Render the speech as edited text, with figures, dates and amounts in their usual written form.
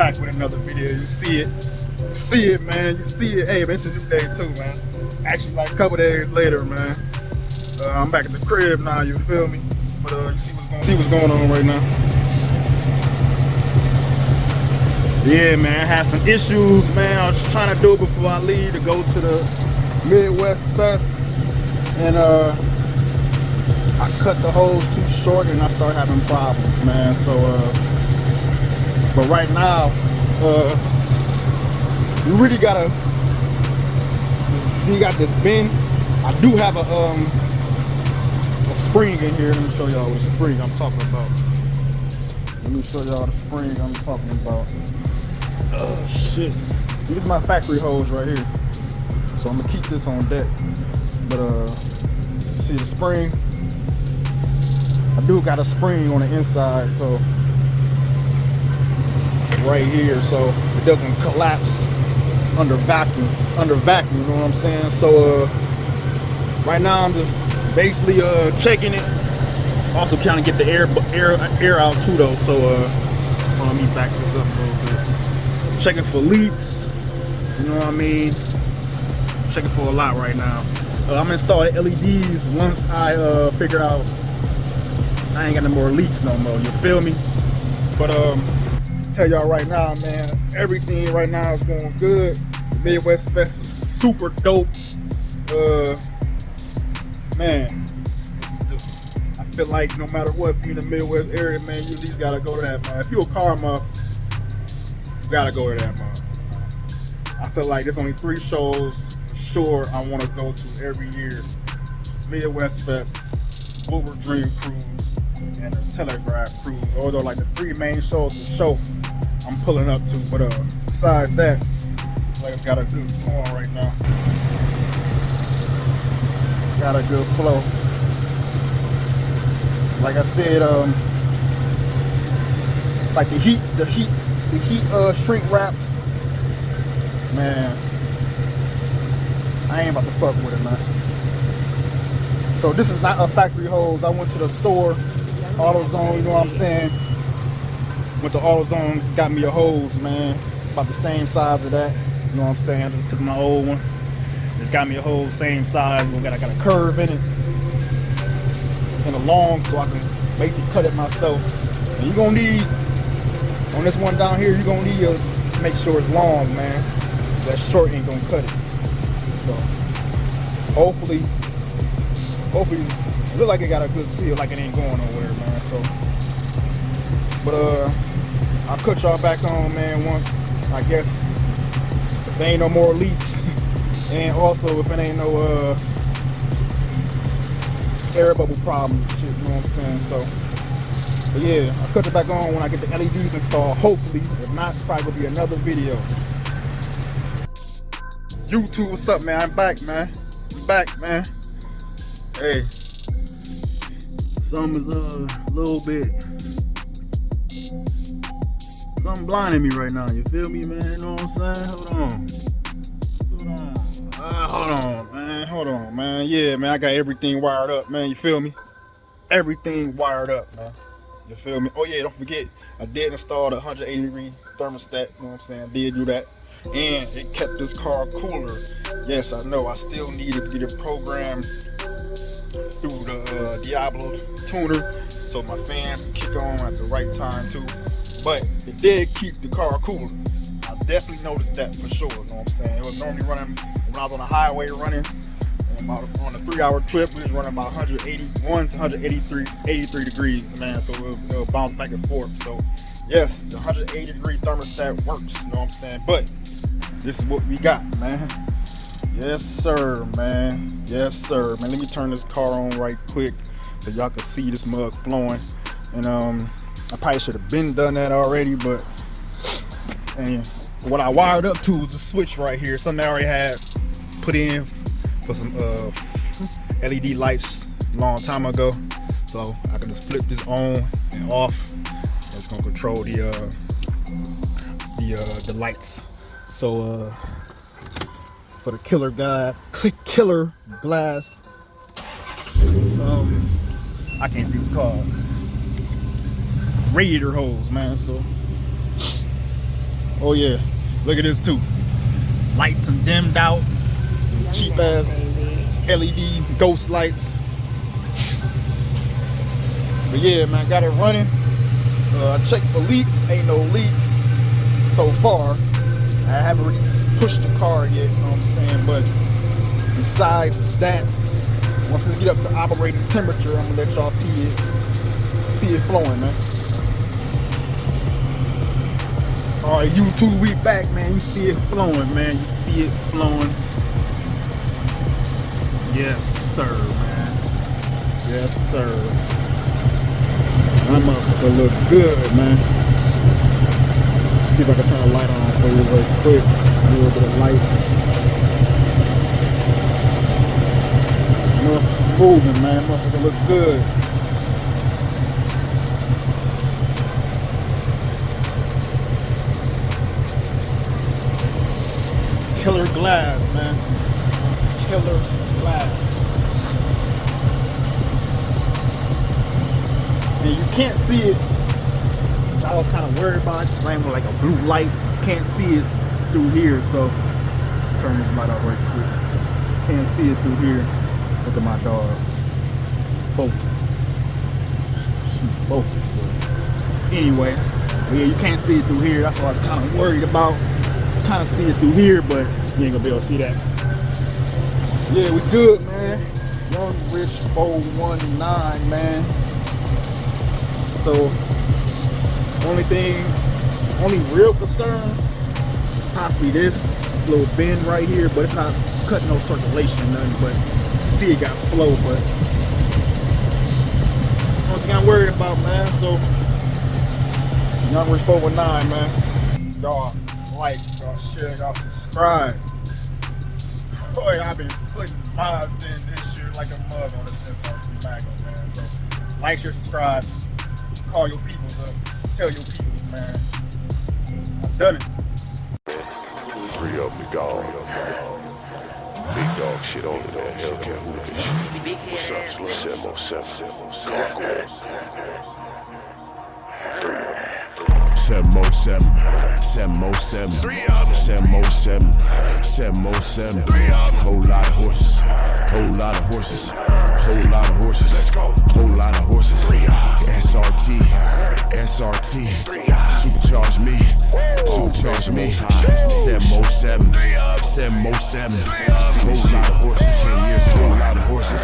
back with another video. You see it. You see it, man. You see it. Hey, man, it's a new day too, man. Actually, like a couple days later, man. I'm back at the crib now, you feel me? But you see what's going on right now. Yeah, man, I had some issues, man. I was just trying to do it before I leave to go to the Midwest Fest. And I cut the hose too short and I started having problems, man. So but right now, you really gotta see, you got this bend. I do have a spring in here. Let me show y'all what spring I'm talking about. Let me show y'all the spring I'm talking about. Oh shit. See, this is my factory hose right here. So I'm gonna keep this on deck. But see the spring? I do got a spring on the inside, so right here, so it doesn't collapse under vacuum, you know what I'm saying? So right now I'm just basically checking it. Also kind of get the air out too though. So let me back this up a little bit. Checking for leaks, you know what I mean? Checking for a lot right now. I'm installing LEDs once I figure out I ain't got no more leaks no more, you feel me? But tell y'all right now, man, everything right now is going good. The Midwest Fest is super dope. Man, it's just, I feel like no matter what, if you're in the Midwest area, man, you at least gotta go to that, man. If you're a Karma, you gotta go to that, man. I feel like there's only 3 shows for sure I want to go to every year. Midwest Fest, Woodward Dream Cruise, and the Telegraph Cruise. Those are like the 3 main shows of the show I'm pulling up to. But besides that, like it's got a good flow on right now. Got a good flow. Like I said, like the heat shrink wraps, man, I ain't about to fuck with it, man. So this is not a factory hose. I went to the store, AutoZone, you know what I'm saying? Went to AutoZone, got me a hose, man, about the same size of that, you know what I'm saying? I just took my old one, just got me a hose, same size. I got a curve in it, and a long, so I can basically cut it myself. And you're gonna need, on this one down here, you're gonna need to make sure it's long, man. That short ain't gonna cut it. So hopefully it look like it got a good seal, like it ain't going nowhere, man. So, but I'll cut y'all back on, man, once, I guess, if there ain't no more leaks, and also if it ain't no air bubble problems, shit, you know what I'm saying? So, but yeah, I'll cut it back on when I get the LEDs installed, hopefully. If not, it's probably gonna be another video. YouTube, what's up, man? I'm back, man. I'm back, man. Hey, something is a little bit, something blinding me right now, you feel me, man? You know what I'm saying? Hold on, man. Yeah, man, I got everything wired up, man, you feel me? Everything wired up, man, you feel me? Oh yeah, don't forget, I did install the 180-degree thermostat, you know what I'm saying? I did do that, and it kept this car cooler. Yes, I know, I still need to get it programmed through the Diablo tuner so my fans can kick on at the right time too. But it did keep the car cooler. I definitely noticed that for sure, you know what I'm saying? It was normally running, when I was on the highway running, on a 3-hour trip, we was running about 181 to 183 degrees, man, so it'll bounce back and forth. So yes, the 180-degree thermostat works, you know what I'm saying? But this is what we got, man. Yes, sir, man. Yes, sir, man. Let me turn this car on right quick so y'all can see this mug flowing. And I probably should have been done that already, but and what I wired up to was a switch right here. Something I already had put in for some LED lights a long time ago. So I can just flip this on and off. It's gonna control the lights. So for the killer glass, I can't think it's called, radiator hose, man. So Oh yeah, look at this too. Lights and dimmed out. Cheap ass LED ghost lights. But yeah, man, got it running. I checked for leaks, ain't no leaks so far. I haven't really pushed the car yet, you know what I'm saying? But besides that, once we get up to operating temperature, I'm gonna let y'all see it flowing, man. All right, YouTube, we back, man. You see it flowing, man. You see it flowing. Yes, sir, man. Yes, sir. That motherfucker look good, man. See if I can turn the light on for you real quick. A little bit of light. Motherfucker moving, man. Motherfucker look good. Killer glass, man. Killer glass. And you can't see it. I was kind of worried about it. Playing with like a blue light. You can't see it through here. So turn this light off right quick. Can't see it through here. Look at my dog. Focus. Focus. Anyway, yeah, you can't see it through here. That's what I was kind of worried about. Kind of see it through here, but you ain't gonna be able to see that. Yeah, we good, man. Young Rich 419, man. So, only real concern possibly this little bend right here, but it's not cutting no circulation or nothing. But see, it got flow, but one thing I'm worried about, man. So, Young Rich 419, man. Y'all like, y'all share, y'all subscribe. Boy, I've been putting mods in this year like a mug on this SRT Magnum, man. So, like, share, subscribe. Call your people up. Tell your people, man. I've done it. Free up the gone. Big dog shit over there. Hellcat Hooligan. What's up? 707. Seven more seven, 707, 707, 707. Whole lot of horses, whole lot of horses, whole lot of horses, whole lot of horses. SRT, SRT, supercharge me, supercharge me. 707, 707, whole lot of horses. 10 years, whole lot of horses.